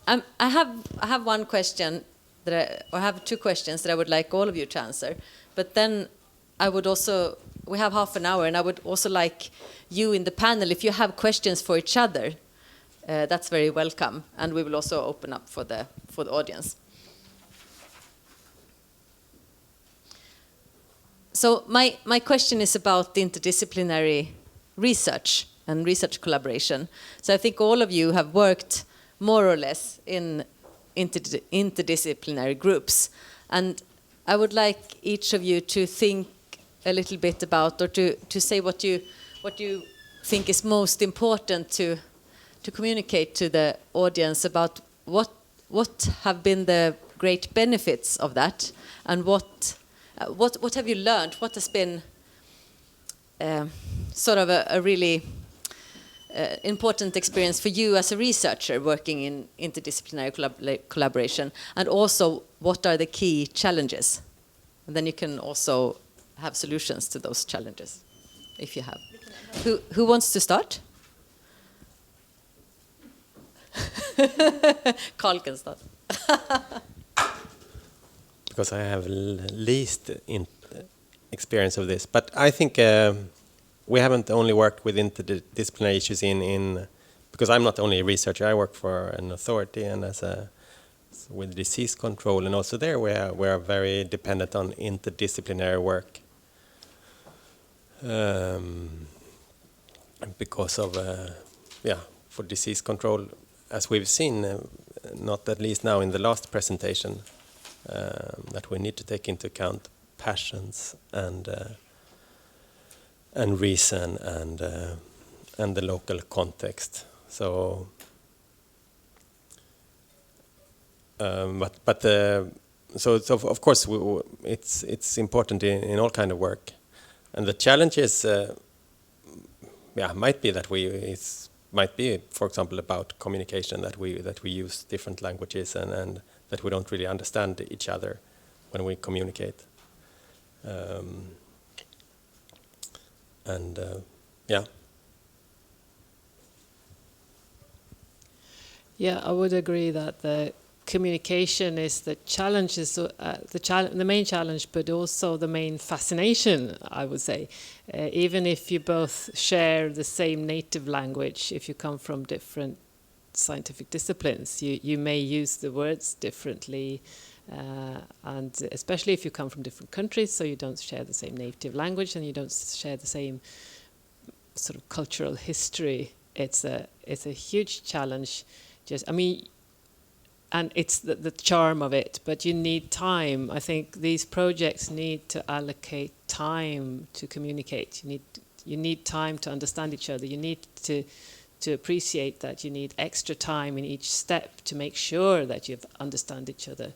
I have one question I have two questions that I would like all of you to answer. But then I would also, we have half an hour, and I would also like you in the panel, if you have questions for each other, that's very welcome, and we will also open up for the audience. So my question is about the interdisciplinary research and research collaboration. So I think all of you have worked more or less in interdisciplinary groups, and I would like each of you to think a little bit about, or to say what you think is most important to communicate to the audience about what have been the great benefits of that, and what have you learned? What has been sort of a really important experience for you as a researcher working in interdisciplinary collaboration, and also what are the key challenges? And then you can also have solutions to those challenges, if you have. Who wants to start? Karl can start. Because I have least experience of this, but I think we haven't only worked with interdisciplinary issues because I'm not only a researcher. I work for an authority and with disease control, and also there we are very dependent on interdisciplinary work because of for disease control, as we've seen, not at least now in the last presentation, that we need to take into account passions and reason and the local context. So, so of course it's important in all kind of work, and the challenge is might be that might be, for example, about communication, that we use different languages and that we don't really understand each other when we communicate. Yeah, I would agree that the communication is the challenge, the main challenge, but also the main fascination, I would say. Even if you both share the same native language, if you come from different scientific disciplines, you may use the words differently, and especially if you come from different countries, so you don't share the same native language and you don't share the same sort of cultural history. It's a huge challenge. And it's the charm of it, but you need time. I think these projects need to allocate time to communicate. You need time to understand each other. You need to appreciate that you need extra time in each step to make sure that you understand each other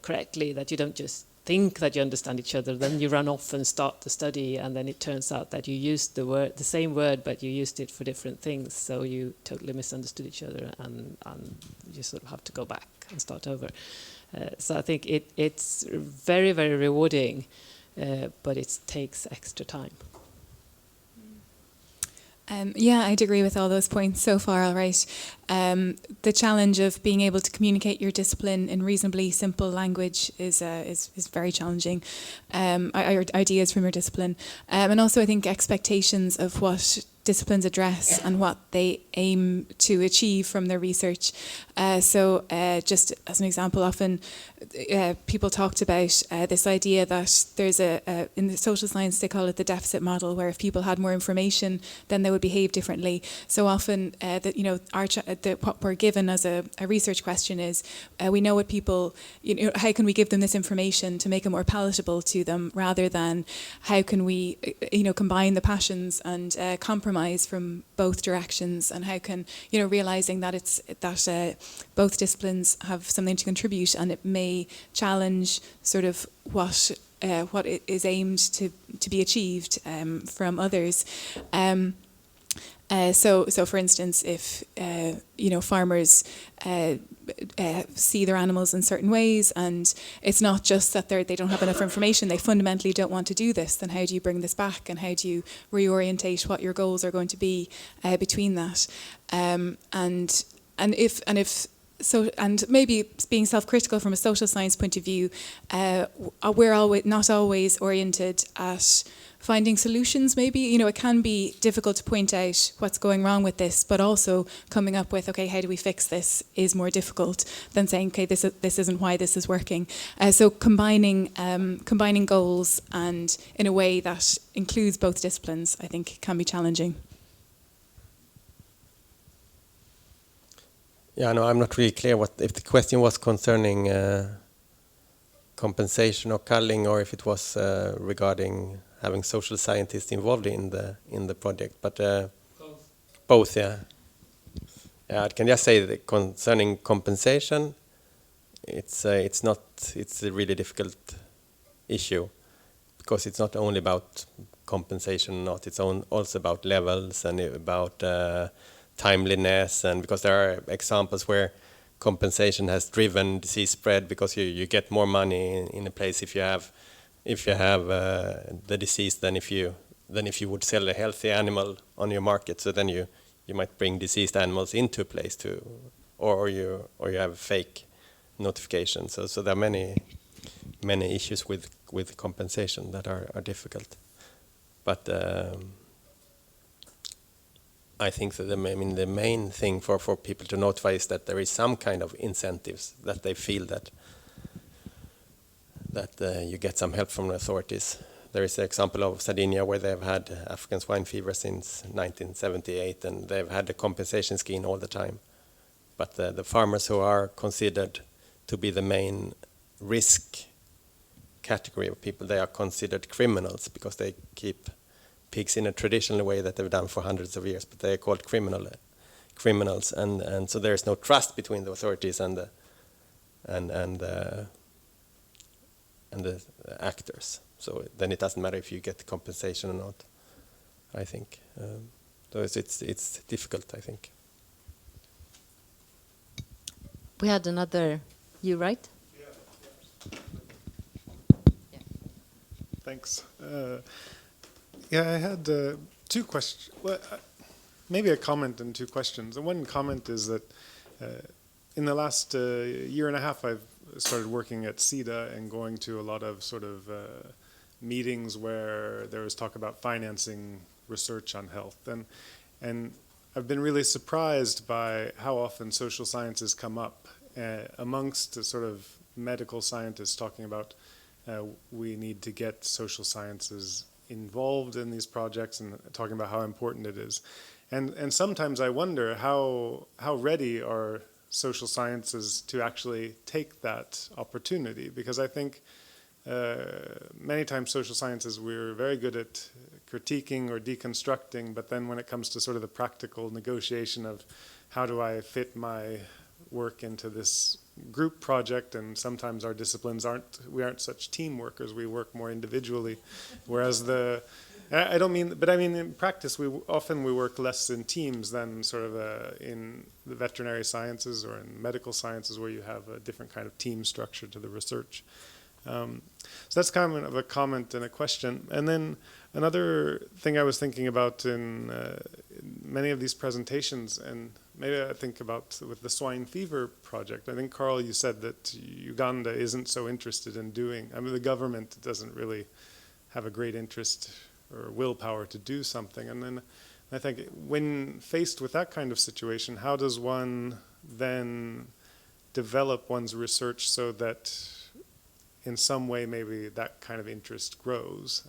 correctly, that you don't just think that you understand each other, then you run off and start the study, and then it turns out that you used the same word, but you used it for different things, so you totally misunderstood each other, and you sort of have to go back and start over. So I think it's very, very rewarding, but it takes extra time. I'd agree with all those points so far, all right. The challenge of being able to communicate your discipline in reasonably simple language is very challenging. Ideas from your discipline. And also I think expectations of what disciplines address and what they aim to achieve from their research. So just as an example, often people talked about this idea that there's in the social science they call it the deficit model, where if people had more information then they would behave differently. So often what we're given as a research question is we know what people, how can we give them this information to make it more palatable to them, rather than how can we combine the passions and compromise from both directions, and how can realizing that both disciplines have something to contribute, and it may challenge sort of what is aimed to be achieved from others. So for instance, if farmers see their animals in certain ways, and it's not just that they don't have enough information, they fundamentally don't want to do this, then how do you bring this back, and how do you reorientate what your goals are going to be between that? And if so, and maybe being self-critical from a social science point of view, we're not always oriented at finding solutions. Maybe, you know, it can be difficult to point out what's going wrong with this, but also coming up with, okay, how do we fix this is more difficult than saying, okay, this isn't why this is working. So combining goals and in a way that includes both disciplines, I think, can be challenging. Yeah, no, I'm not really clear if the question was concerning compensation or culling, or if it was regarding having social scientists involved in the project. But both, yeah. Yeah, I can just say that concerning compensation, it's a really difficult issue, because it's not only about compensation, it's also about levels and about timeliness, and because there are examples where compensation has driven disease spread, because you get more money in a place if you have the disease than if you would sell a healthy animal on your market. So then you might bring diseased animals into a place or you have fake notification. So there are many issues with compensation that are difficult. But I think that the main thing for people to notify is that there is some kind of incentives, that they feel that you get some help from the authorities. There is an example of Sardinia, where they've had African swine fever since 1978, and they've had a compensation scheme all the time. But the farmers who are considered to be the main risk category of people, they are considered criminals, because they keep pigs in a traditional way that they've done for hundreds of years, but they are called criminals, and so there is no trust between the authorities and the actors. So then it doesn't matter if you get compensation or not, I think. So it's difficult, I think. We had another, you right? Yeah. Thanks. I had two questions. Well, maybe a comment and two questions. And one comment is that in the last year and a half, I've started working at SIDA and going to a lot of sort of meetings where there was talk about financing research on health. And I've been really surprised by how often social sciences come up amongst the sort of medical scientists talking about we need to get social sciences involved in these projects and talking about how important it is. And sometimes I wonder how ready are social sciences to actually take that opportunity, because I think many times social sciences, we're very good at critiquing or deconstructing, but then when it comes to sort of the practical negotiation of how do I fit my work into this group project, and sometimes our disciplines we aren't such team workers, we work more individually, whereas I mean in practice we often work less in teams than sort of in the veterinary sciences or in medical sciences, where you have a different kind of team structure to the research. So that's kind of a comment and a question. And then another thing I was thinking about in many of these presentations, and maybe I think about with the swine fever project, I think, Karl, you said that Uganda isn't so interested in the government doesn't really have a great interest or willpower to do something. And then I think when faced with that kind of situation, how does one then develop one's research so that in some way maybe that kind of interest grows?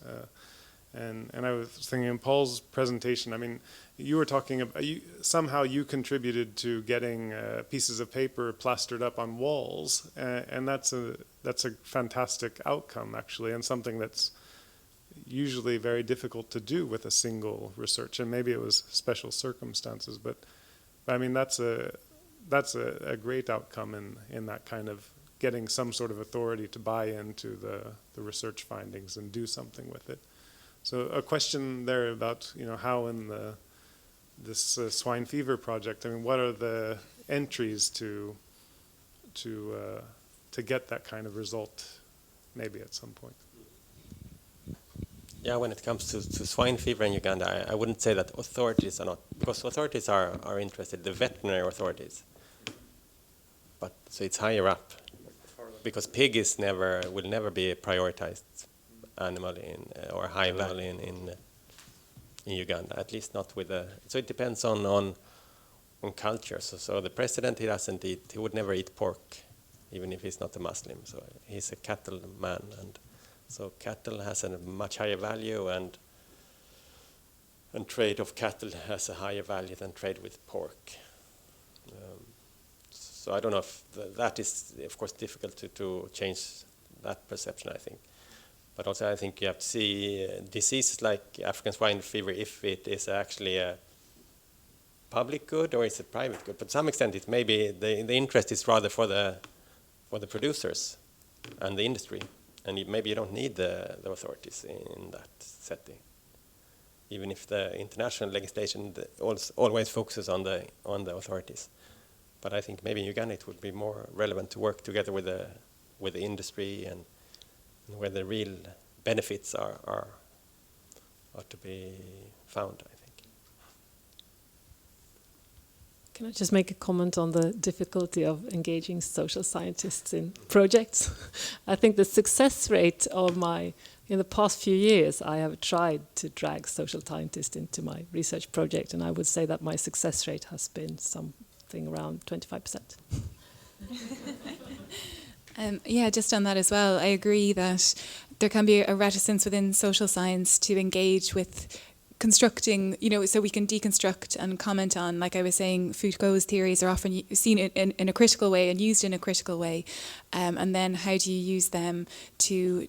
And I was thinking in Paul's presentation, I mean, you were talking about, somehow you contributed to getting pieces of paper plastered up on walls, and that's a fantastic outcome, actually, and something that's usually very difficult to do with a single research, and maybe it was special circumstances, but I mean, that's a great outcome in that kind of getting some sort of authority to buy into the research findings and do something with it. So a question there about, how in this swine fever project, I mean, what are the entries to get that kind of result, maybe at some point? Yeah, when it comes to swine fever in Uganda, I wouldn't say that authorities are not, because authorities are interested, the veterinary authorities. but so it's higher up, because pig will never be a prioritized animal or high value in Uganda, at least not with the. So it depends on culture. So the president, he would never eat pork, even if he's not a Muslim. So he's a cattle man, and so cattle has a much higher value, and trade of cattle has a higher value than trade with pork. So I don't know if that is, of course, difficult to change that perception, I think. But also I think you have to see diseases like African swine fever, if it is actually a public good or is it private good. But to some extent it may be the interest is rather for the producers and the industry. And maybe you don't need the authorities in that setting. Even if the international legislation always focuses on the authorities. But I think maybe in Uganda it would be more relevant to work together with the industry and where the real benefits are to be found, I think. Can I just make a comment on the difficulty of engaging social scientists in projects? I think the success rate of in the past few years, I have tried to drag social scientists into my research project, and I would say that my success rate has been something around 25%. Yeah, just on that as well, I agree that there can be a reticence within social science to engage with constructing, so we can deconstruct and comment on, like I was saying, Foucault's theories are often seen in a critical way and used in a critical way. And then how do you use them to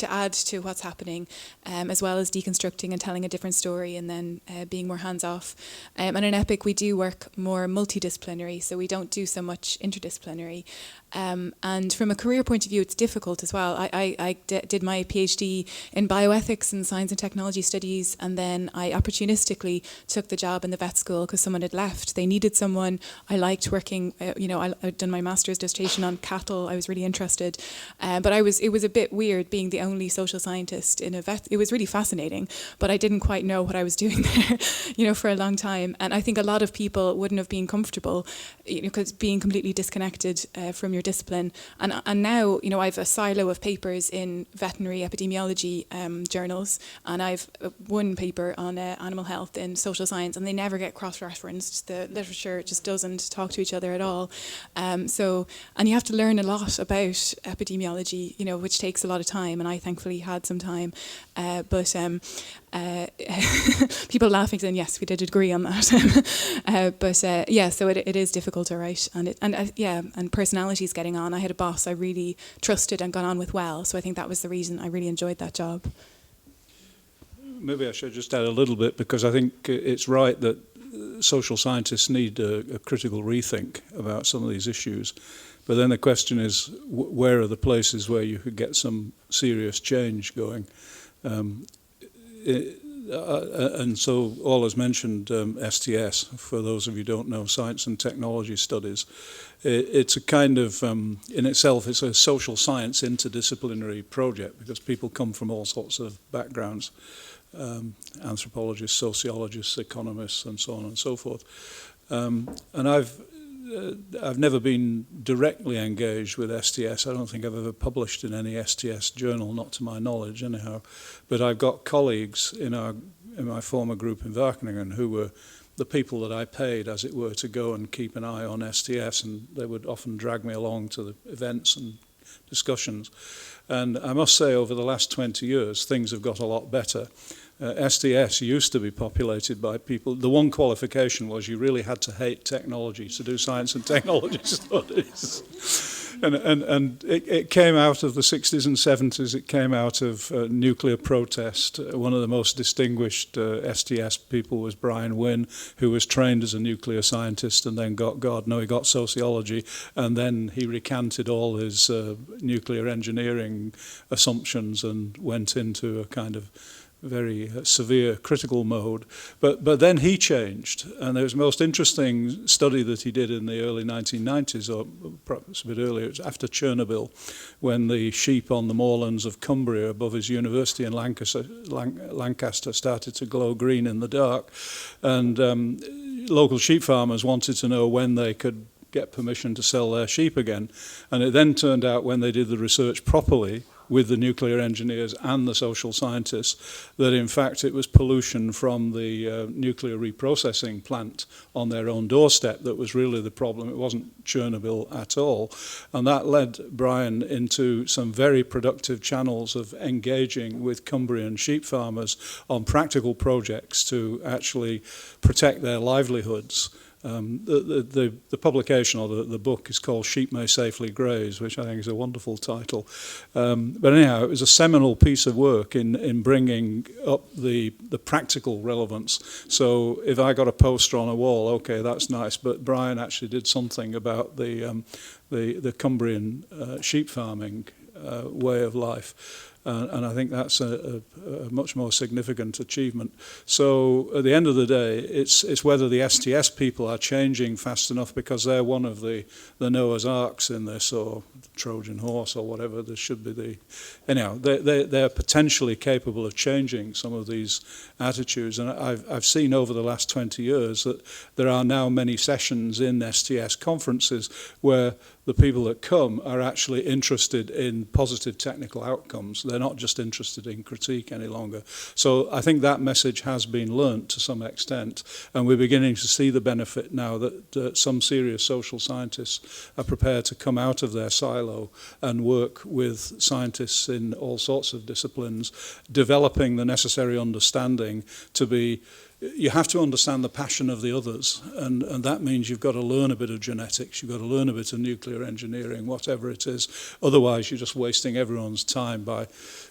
add to what's happening, as well as deconstructing and telling a different story and then being more hands-off. And in EPIC, we do work more multidisciplinary, so we don't do so much interdisciplinary. And from a career point of view, it's difficult as well. I did my PhD in bioethics and science and technology studies, and then I opportunistically took the job in the vet school because someone had left. They needed someone. I liked working, I'd done my master's dissertation on cattle. I was really interested. But it was a bit weird being the only social scientist in a vet. It was really fascinating, but I didn't quite know what I was doing there, for a long time. And I think a lot of people wouldn't have been comfortable, because being completely disconnected from your discipline. And now, I have a silo of papers in veterinary epidemiology journals, and I've one paper on animal health in social science, and they never get cross-referenced. The literature just doesn't talk to each other at all. And you have to learn a lot about epidemiology, which takes a lot of time, and I thankfully had some time. But people laughing saying, yes, we did agree on that. So it is difficult, all right. And personalities getting on. I had a boss I really trusted and got on with well, so I think that was the reason I really enjoyed that job. Maybe I should just add a little bit, because I think it's right that social scientists need a critical rethink about some of these issues. But then the question is, where are the places where you could get some serious change going? And so Orla's mentioned STS, for those of you who don't know, Science and Technology Studies. It's a kind of, in itself, it's a social science interdisciplinary project, because people come from all sorts of backgrounds, anthropologists, sociologists, economists, and so on and so forth. And I've never been directly engaged with STS. I don't think I've ever published in any STS journal, not to my knowledge anyhow. But I've got colleagues in my former group in Wageningen who were the people that I paid, as it were, to go and keep an eye on STS, and they would often drag me along to the events and discussions. And I must say, over the last 20 years, things have got a lot better. STS used to be populated by people. The one qualification was you really had to hate technology to do science and technology studies. And it came out of the 60s and 70s. It came out of nuclear protest. One of the most distinguished STS people was Brian Wynne, who was trained as a nuclear scientist and then he got sociology, and then he recanted all his nuclear engineering assumptions and went into a kind of very severe critical mode. But then he changed, and there was a most interesting study that he did in the early 1990s, or perhaps a bit earlier. It was after Chernobyl, when the sheep on the moorlands of Cumbria above his university in Lancaster started to glow green in the dark, and local sheep farmers wanted to know when they could get permission to sell their sheep again. And it then turned out, when they did the research properly with the nuclear engineers and the social scientists, that in fact it was pollution from the nuclear reprocessing plant on their own doorstep that was really the problem. It wasn't Chernobyl at all. And that led Brian into some very productive channels of engaging with Cumbrian sheep farmers on practical projects to actually protect their livelihoods. The publication, or the book, is called Sheep May Safely Graze, which I think is a wonderful title. But anyhow, it was a seminal piece of work in bringing up the practical relevance. So if I got a poster on a wall, okay, that's nice, but Brian actually did something about the Cumbrian sheep farming way of life. And I think that's a much more significant achievement. So at the end of the day, it's whether the STS people are changing fast enough, because they're one of the Noah's Arks in this, or Trojan horse, or whatever this should be. Anyhow, they're potentially capable of changing some of these attitudes. And I've seen over the last 20 years that there are now many sessions in STS conferences where the people that come are actually interested in positive technical outcomes. They're not just interested in critique any longer. So I think that message has been learnt to some extent, and we're beginning to see the benefit now that some serious social scientists are prepared to come out of their silo and work with scientists in all sorts of disciplines, developing the necessary understanding to be. You have to understand the passion of the others, and that means you've got to learn a bit of genetics, you've got to learn a bit of nuclear engineering, whatever it is. Otherwise, you're just wasting everyone's time by,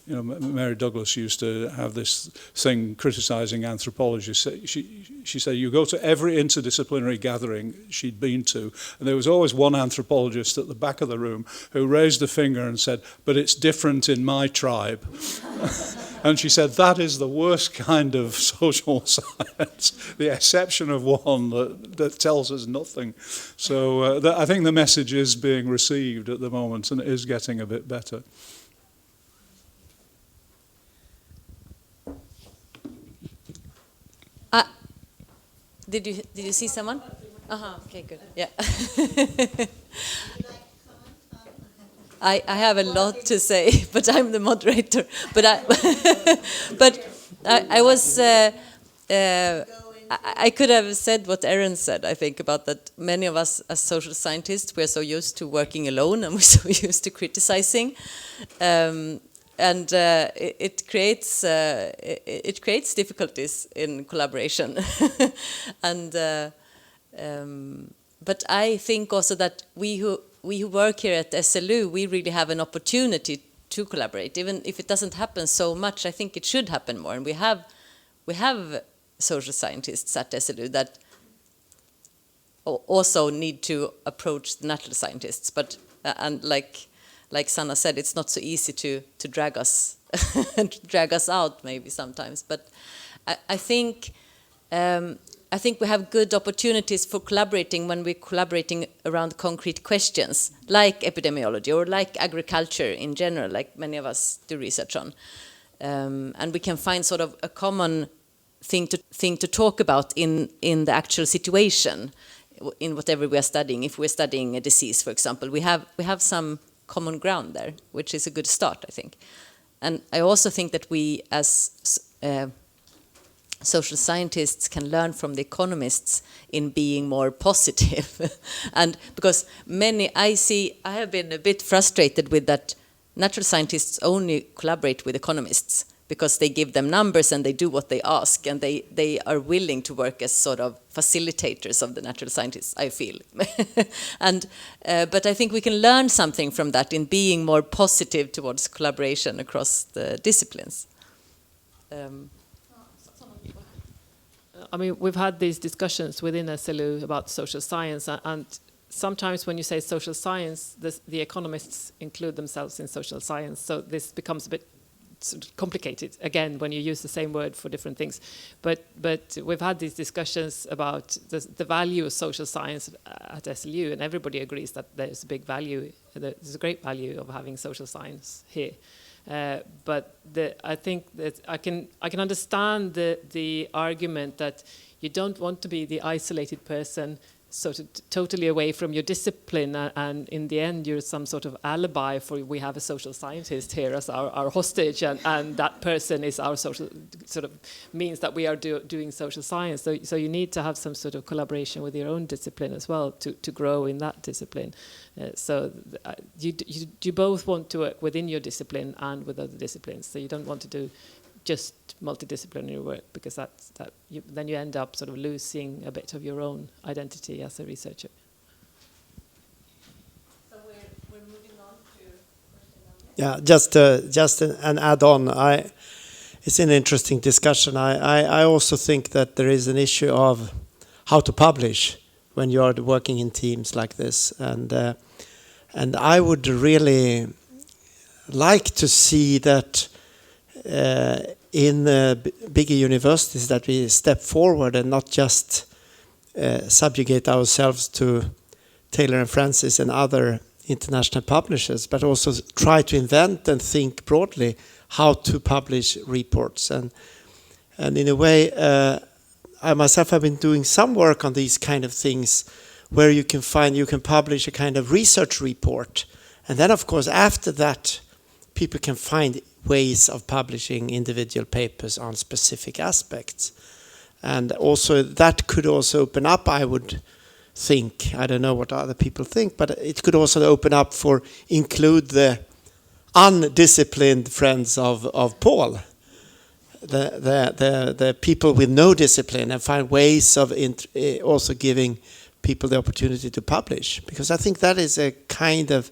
Mary Douglas used to have this thing criticising anthropologists. She said, you go to every interdisciplinary gathering she'd been to, and there was always one anthropologist at the back of the room who raised a finger and said, but it's different in my tribe. And she said, that is the worst kind of social science, the exception of one that tells us nothing. So I think the message is being received at the moment, and it is getting a bit better. Did you see someone? Okay, good. Yeah. I have a lot to say, but I'm the moderator. But I was I could have said what Erin said. I think about that. Many of us as social scientists, we're so used to working alone, and we're so used to criticizing, and it creates difficulties in collaboration. And but I think also that we who work here at SLU, we really have an opportunity to collaborate. Even if it doesn't happen so much, I think it should happen more. And we have social scientists at SLU that also need to approach the natural scientists. But and like Sanna said, it's not so easy to drag us out maybe sometimes. But I think we have good opportunities for collaborating when we're collaborating around concrete questions, like epidemiology or like agriculture in general, like many of us do research on. And we can find sort of a common thing to talk about in the actual situation, in whatever we are studying. If we're studying a disease, for example, we have some common ground there, which is a good start, I think. And I also think that we as social scientists can learn from the economists in being more positive. And because I have been a bit frustrated with that natural scientists only collaborate with economists because they give them numbers and they do what they ask, and they are willing to work as sort of facilitators of the natural scientists, I feel. And but I think we can learn something from that in being more positive towards collaboration across the disciplines. I mean, we've had these discussions within SLU about social science, and sometimes when you say social science, the economists include themselves in social science, so this becomes a bit sort of complicated again when you use the same word for different things. But we've had these discussions about the value of social science at SLU, and everybody agrees that there's a big value, there's a great value of having social science here. But I think that I can understand the argument that you don't want to be the isolated person sort of totally away from your discipline, and in the end you're some sort of alibi for, we have a social scientist here as our hostage, and that person is our social, sort of means that we are doing social science. So you need to have some sort of collaboration with your own discipline as well to grow in that discipline. You both want to work within your discipline and with other disciplines. So you don't want to do just multidisciplinary work, because then you end up sort of losing a bit of your own identity as a researcher. So we're moving on to question Yeah, just an add-on. It's an interesting discussion. I also think that there is an issue of how to publish when you are working in teams like this, and I would really like to see that in bigger universities that we step forward and not just subjugate ourselves to Taylor and Francis and other international publishers, but also try to invent and think broadly how to publish reports. And in a way, I myself have been doing some work on these kind of things, where you can publish a kind of research report, and then of course after that people can find ways of publishing individual papers on specific aspects. And also that could also open up, I would think, I don't know what other people think, but it could also open up for include the undisciplined friends of Paul, the people with no discipline, and find ways of also giving people the opportunity to publish, because I think that is a kind of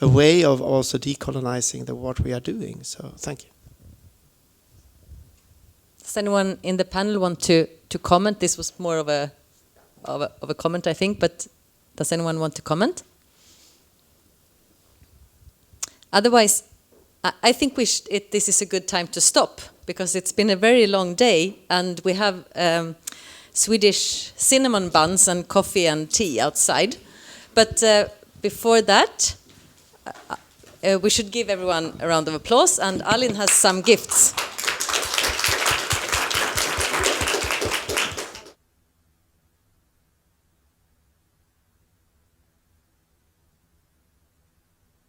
a way of also decolonizing what we are doing. So thank you. Does anyone in the panel want to comment? This was more of a comment, I think, but does anyone want to comment? Otherwise, I think this is a good time to stop, because it's been a very long day, and we have Swedish cinnamon buns and coffee and tea outside. But before that, we should give everyone a round of applause, and Alin has some gifts.